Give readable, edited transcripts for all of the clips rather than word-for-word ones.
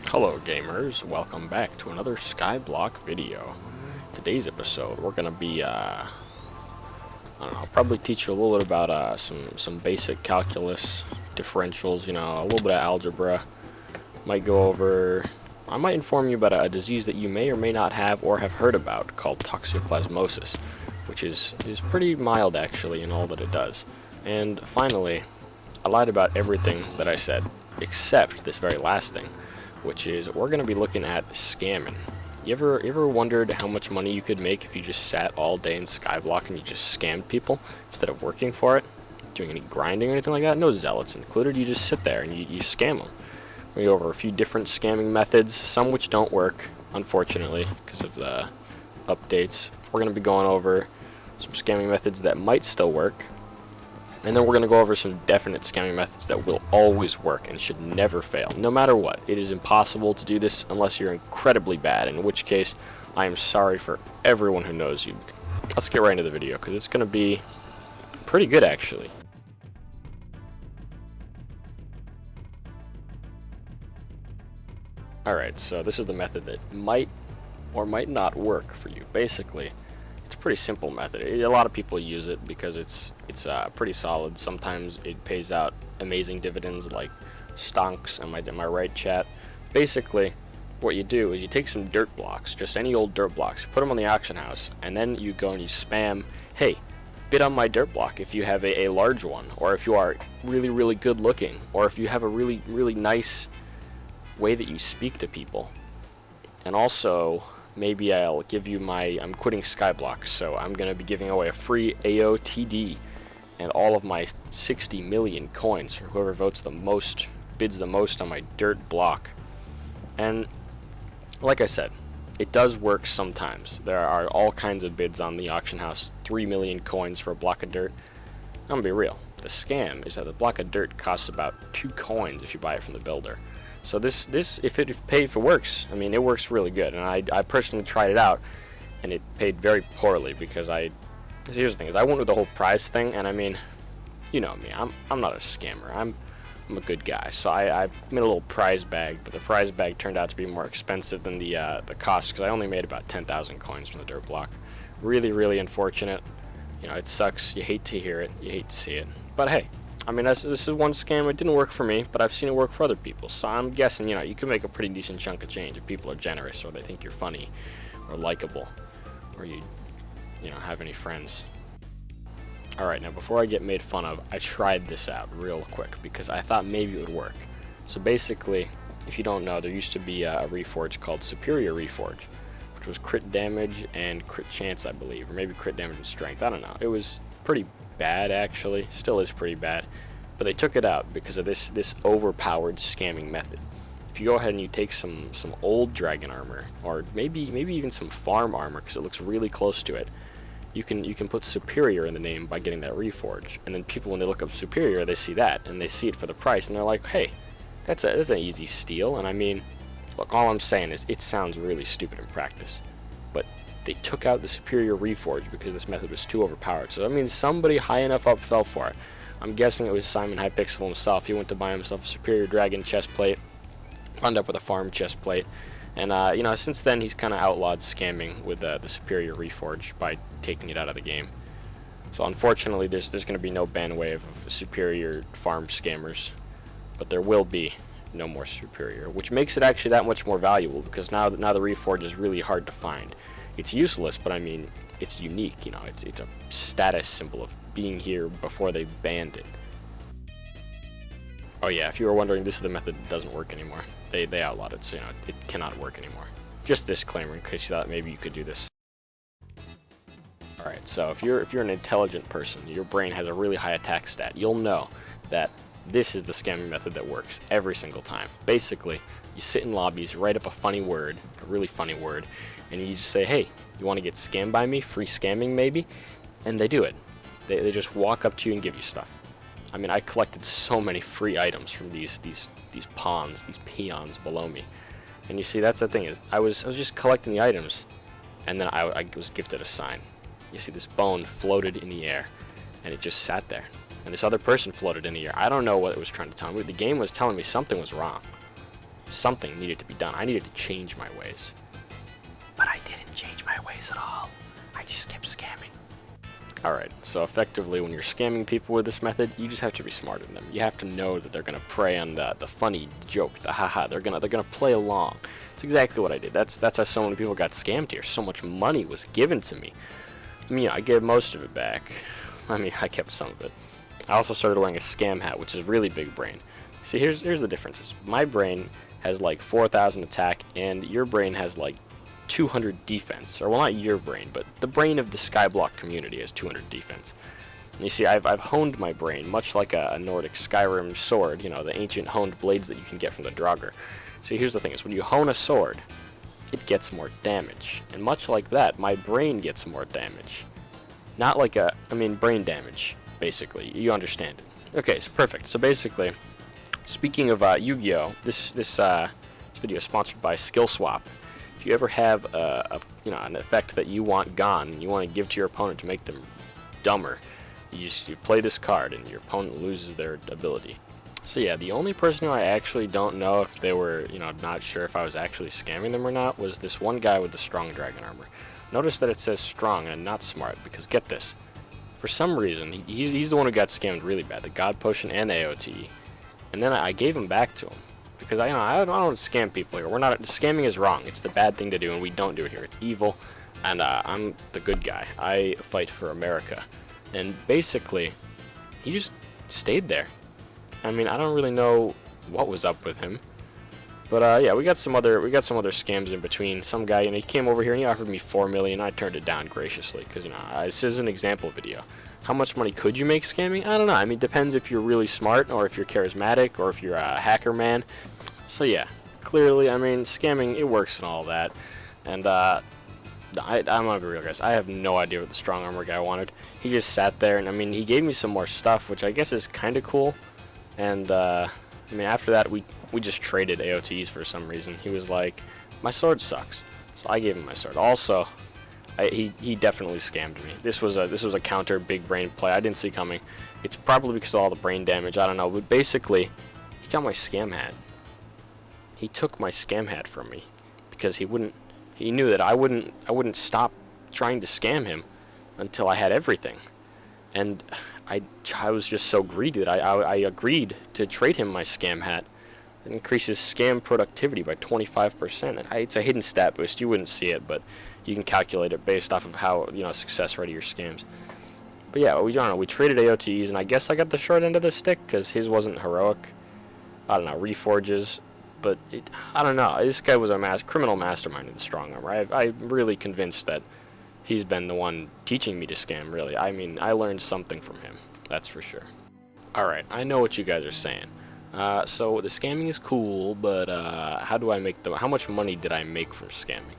Hello gamers, welcome back to another Skyblock video. Today's episode we're gonna be I don't know, I'll probably teach you a little bit about some basic calculus, differentials, you know, a little bit of algebra. Might go over, I might inform you about a disease that you may or may not have or have heard about called toxoplasmosis, which is pretty mild actually in all that it does. And finally, I lied about everything that I said except this very last thing, which is we're going to be looking at scamming. You ever wondered how much money you could make if you just sat all day in Skyblock and you just scammed people instead of working for it, doing any grinding or anything like that? No zealots included. You just sit there and you scam them. We go over a few different scamming methods, some which don't work, unfortunately, because of the updates. We're going to be going over some scamming methods that might still work. And then we're going to go over some definite scamming methods that will always work and should never fail, no matter what. It is impossible to do this unless you're incredibly bad, in which case I am sorry for everyone who knows you. Let's get right into the video, because it's going to be pretty good, actually. Alright, so this is the method that might or might not work for you. Basically, it's a pretty simple method. A lot of people use it because it's pretty solid. Sometimes it pays out amazing dividends like stonks. Am I right, chat? Basically, what you do is you take some dirt blocks, just any old dirt blocks, put them on the auction house, and then you go and you spam, hey, bid on my dirt block if you have a large one, or if you are really, really good looking, or if you have a really, really nice way that you speak to people. And also, maybe I'll give you I'm quitting Skyblock, so I'm going to be giving away a free AOTD and all of my 60 million coins for whoever votes the most, bids the most on my dirt block. And like I said, it does work sometimes. There are all kinds of bids on the auction house, 3 million coins for a block of dirt. I'm going to be real. The scam is that the block of dirt costs about 2 coins if you buy it from the builder. So this if it works, I mean, it works really good. And I personally tried it out, and it paid very poorly because here's the thing, is I went with the whole prize thing, and I mean, you know me, I'm not a scammer. I'm a good guy. So I made a little prize bag, but the prize bag turned out to be more expensive than the cost, because I only made about 10,000 coins from the dirt block. Really, really unfortunate. You know, it sucks. You hate to hear it. You hate to see it. But hey, I mean, this is one scam. It didn't work for me, but I've seen it work for other people. So I'm guessing, you know, you can make a pretty decent chunk of change if people are generous, or they think you're funny, or likable, or you know, have any friends. Alright, now before I get made fun of, I tried this out real quick because I thought maybe it would work. So basically, if you don't know, there used to be a reforge called Superior Reforge, which was crit damage and crit chance, I believe, or maybe crit damage and strength. I don't know. It was pretty bad, actually. Still is pretty bad. But they took it out because of this overpowered scamming method. If you go ahead and you take some old dragon armor, or maybe even some farm armor because it looks really close to it, you can put Superior in the name by getting that reforge. And then people, when they look up Superior, they see that, and they see it for the price, and they're like, hey, that's an easy steal. And I mean, look, all I'm saying is it sounds really stupid in practice, but they took out the Superior reforge because this method was too overpowered. So that means somebody high enough up fell for it. I'm guessing it was Simon Hypixel himself. He went to buy himself a Superior Dragon chestplate, wound up with a farm chestplate, and you know, since then he's kind of outlawed scamming with the Superior reforge by taking it out of the game. So unfortunately, there's going to be no ban wave of Superior farm scammers, but there will be no more Superior, which makes it actually that much more valuable, because now the reforge is really hard to find. It's useless, but I mean, it's unique. You know, it's a status symbol of being here before they banned it. Oh yeah, if you were wondering, this is the method that doesn't work anymore. They outlawed it, so you know, it cannot work anymore. Just disclaimer in case you thought maybe you could do this. Alright, so if you're an intelligent person, your brain has a really high attack stat, you'll know that this is the scamming method that works every single time. Basically, you sit in lobbies, write up a funny word, a really funny word, and you just say, hey, you want to get scammed by me? Free scamming, maybe? And they do it. They just walk up to you and give you stuff. I mean, I collected so many free items from these pawns, these peons below me. And you see, that's the thing, is I was just collecting the items, and then I was gifted a sign. You see, this bone floated in the air, and it just sat there. And this other person floated in the air. I don't know what it was trying to tell me. The game was telling me something was wrong. something needed to be done. I needed to change my ways. But I didn't change my ways at all. I just kept scamming. Alright, so effectively when you're scamming people with this method, you just have to be smarter than them. You have to know that they're gonna prey on the funny joke, the haha. They're gonna play along. It's exactly what I did. That's how so many people got scammed here. So much money was given to me. I mean, I gave most of it back. I mean, I kept some of it. I also started wearing a scam hat, which is really big brain. See, here's the difference. My brain has like 4,000 attack, and your brain has like 200 defense. Or, well, not your brain, but the brain of the Skyblock community has 200 defense. And you see, I've honed my brain, much like a Nordic Skyrim sword, you know, the ancient honed blades that you can get from the Draugr. See, here's the thing, is when you hone a sword, it gets more damage. And much like that, my brain gets more damage. Not like brain damage, basically. You understand it. Okay, so perfect. So basically, speaking of Yu-Gi-Oh, this video is sponsored by Skill Swap. If you ever have an effect that you want gone and you want to give to your opponent to make them dumber, you play this card and your opponent loses their ability. So yeah, the only person who I actually don't know if they were, not sure if I was actually scamming them or not was this one guy with the strong dragon armor. Notice that it says strong and not smart, because get this, for some reason he's the one who got scammed really bad, the God Potion and the AOTE, and then I gave him back to him. Because I don't scam people here. Scamming is wrong. It's the bad thing to do, and we don't do it here. It's evil, and I'm the good guy. I fight for America, and basically, he just stayed there. I mean, I don't really know what was up with him, but yeah, we got some other scams in between. Some guy, he came over here and he offered me 4 million. I turned it down graciously because this is an example video. How much money could you make scamming? I don't know. I mean, it depends if you're really smart, or if you're charismatic, or if you're a hacker man. So yeah, clearly, I mean, scamming, it works and all that. And I'm gonna be real, guys. I have no idea what the strong armor guy wanted. He just sat there, and I mean, he gave me some more stuff, which I guess is kind of cool. And I mean, after that, we just traded AOTs for some reason. He was like, my sword sucks, so I gave him my sword. Also, he definitely scammed me. This was a counter big brain play I didn't see coming. It's probably because of all the brain damage. I don't know, but basically, he got my scam hat. He took my scam hat from me because he knew that I wouldn't stop trying to scam him until I had everything. And I was just so greedy that I agreed to trade him my scam hat. It increases scam productivity by 25%. It's a hidden stat boost. You wouldn't see it, but you can calculate it based off of how success rate of your scams. But yeah, we traded AOTs, and I guess I got the short end of the stick because his wasn't heroic. I don't know, reforges. But I don't know. This guy was a criminal mastermind in the strong armor. I'm really convinced that he's been the one teaching me to scam, really. I mean, I learned something from him. That's for sure. Alright, I know what you guys are saying. So the scamming is cool, but how much money did I make from scamming?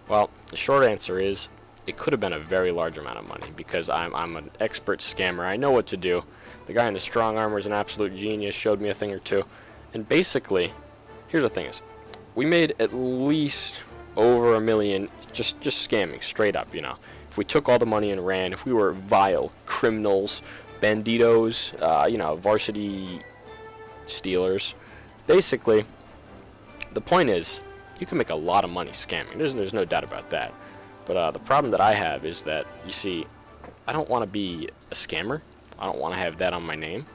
Well, the short answer is, it could have been a very large amount of money, because I'm an expert scammer. I know what to do. The guy in the strong armor is an absolute genius, showed me a thing or two. And basically, here's the thing is, we made at least over $1 million just scamming, straight up, If we took all the money and ran, if we were vile criminals, banditos, varsity stealers, basically, the point is, you can make a lot of money scamming. There's no doubt about that. But the problem that I have is that, you see, I don't want to be a scammer. I don't want to have that on my name.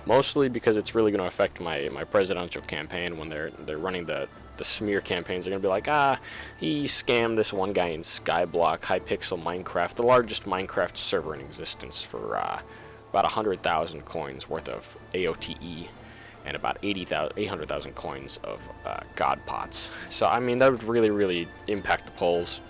Mostly because it's really going to affect my presidential campaign when they're running the smear campaigns. They're going to be like, he scammed this one guy in Skyblock, Hypixel Minecraft, the largest Minecraft server in existence, for about 100,000 coins worth of AOTE and about 800,000 coins of God pots. So, I mean, that would really, really impact the polls.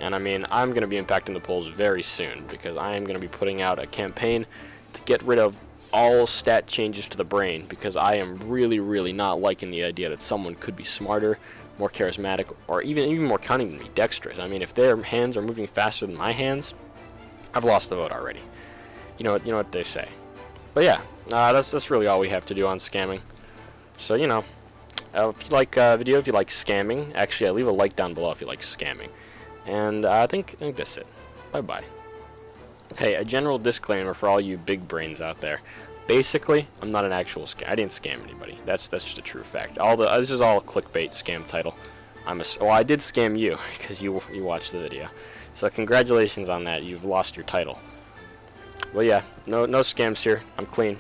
And, I mean, I'm going to be impacting the polls very soon because I am going to be putting out a campaign to get rid of all stat changes to the brain, because I am really, really not liking the idea that someone could be smarter, more charismatic, or even more cunning than me, dexterous. I mean, if their hands are moving faster than my hands, I've lost the vote already. You know what they say. But yeah, that's really all we have to do on scamming. So if you like video, if you like scamming, actually, leave a like down below if you like scamming. And I think that's it. Bye bye. Hey, a general disclaimer for all you big brains out there. basically, I'm not an actual scam. I didn't scam anybody. That's just a true fact. This is all a clickbait scam title. Well, I did scam you because you watched the video. So congratulations on that. You've lost your title. Well, yeah, no scams here. I'm clean.